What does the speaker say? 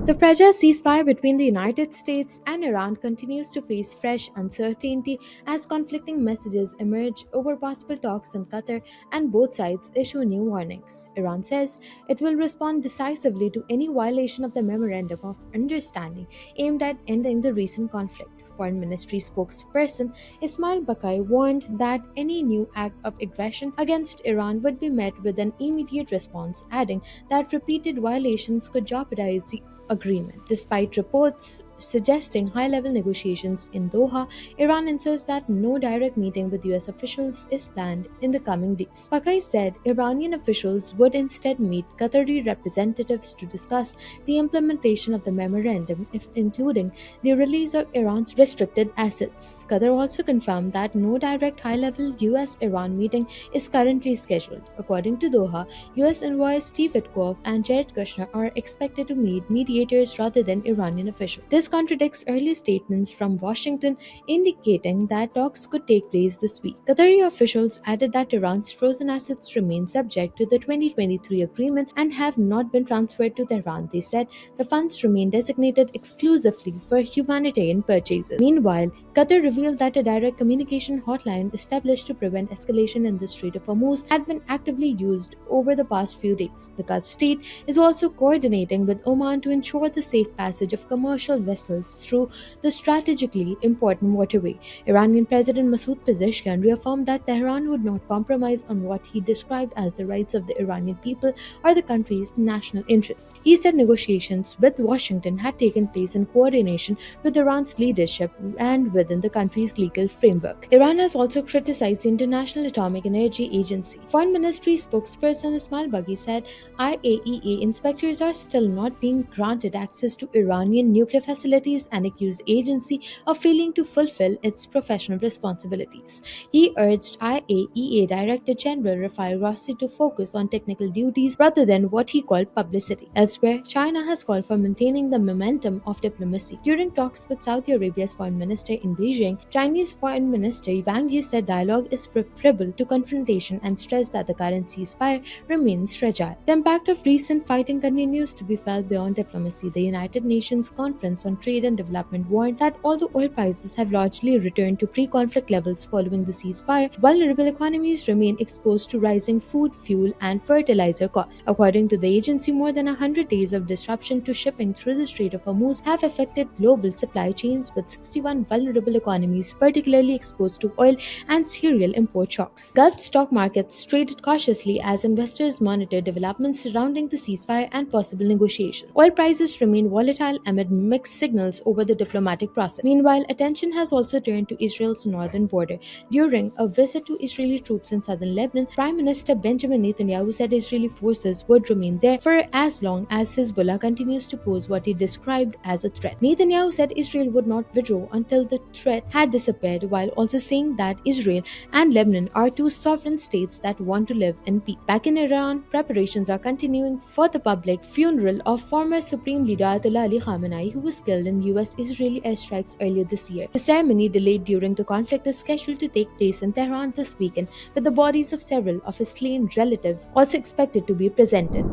The fragile ceasefire between the United States and Iran continues to face fresh uncertainty as conflicting messages emerge over possible talks in Qatar and both sides issue new warnings. Iran says it will respond decisively to any violation of the memorandum of understanding aimed at ending the recent conflict. Foreign Ministry spokesperson Esmaeil Baqaei warned that any new act of aggression against Iran would be met with an immediate response, adding that repeated violations could jeopardize the agreement. Despite reports suggesting high level negotiations in Doha, Iran insists that no direct meeting with US officials is planned in the coming days. Baqai said Iranian officials would instead meet Qatari representatives to discuss the implementation of the memorandum, including the release of Iran's restricted assets. Qatar also confirmed that no direct high level US Iran meeting is currently scheduled. According to Doha, US envoys Steve Witkoff and Jared Kushner are expected to meet mediators rather than Iranian officials. This contradicts earlier statements from Washington indicating that talks could take place this week. Qatari officials added that Iran's frozen assets remain subject to the 2023 agreement and have not been transferred to Tehran. They said the funds remain designated exclusively for humanitarian purchases. Meanwhile, Qatar revealed that a direct communication hotline established to prevent escalation in the Strait of Hormuz had been actively used over the past few days. The Gulf state is also coordinating with Oman to ensure the safe passage of commercial vessels through the strategically important waterway. Iranian President Masoud Pezeshkian reaffirmed that Tehran would not compromise on what he described as the rights of the Iranian people or the country's national interests. He said negotiations with Washington had taken place in coordination with Iran's leadership and within the country's legal framework. Iran has also criticized the International Atomic Energy Agency. Foreign Ministry spokesperson Esmaeil Baqaei said IAEA inspectors are still not being granted access to Iranian nuclear facilities and accused the agency of failing to fulfill its professional responsibilities. He urged IAEA Director General Rafael Grossi to focus on technical duties rather than what he called publicity. Elsewhere, China has called for maintaining the momentum of diplomacy. During talks with Saudi Arabia's foreign minister in Beijing, Chinese Foreign Minister Wang Yi said dialogue is preferable to confrontation and stressed that the current ceasefire remains fragile. The impact of recent fighting continues to be felt beyond diplomacy. The United Nations Conference on Trade and Development warned that although oil prices have largely returned to pre-conflict levels following the ceasefire, vulnerable economies remain exposed to rising food, fuel, and fertilizer costs. According to the agency, more than 100 days of disruption to shipping through the Strait of Hormuz have affected global supply chains, with 61 vulnerable economies particularly exposed to oil and cereal import shocks. Gulf stock markets traded cautiously as investors monitor developments surrounding the ceasefire and possible negotiations. Oil prices remain volatile amid mixed signals over the diplomatic process. Meanwhile, attention has also turned to Israel's northern border. During a visit to Israeli troops in southern Lebanon, Prime Minister Benjamin Netanyahu said Israeli forces would remain there for as long as Hezbollah continues to pose what he described as a threat. Netanyahu said Israel would not withdraw until the threat had disappeared, while also saying that Israel and Lebanon are two sovereign states that want to live in peace. Back in Iran, preparations are continuing for the public funeral of former Supreme Leader Ayatollah Ali Khamenei, who was killed in US-Israeli airstrikes earlier this year. The ceremony, delayed during the conflict, is scheduled to take place in Tehran this weekend, with the bodies of several of his slain relatives also expected to be presented.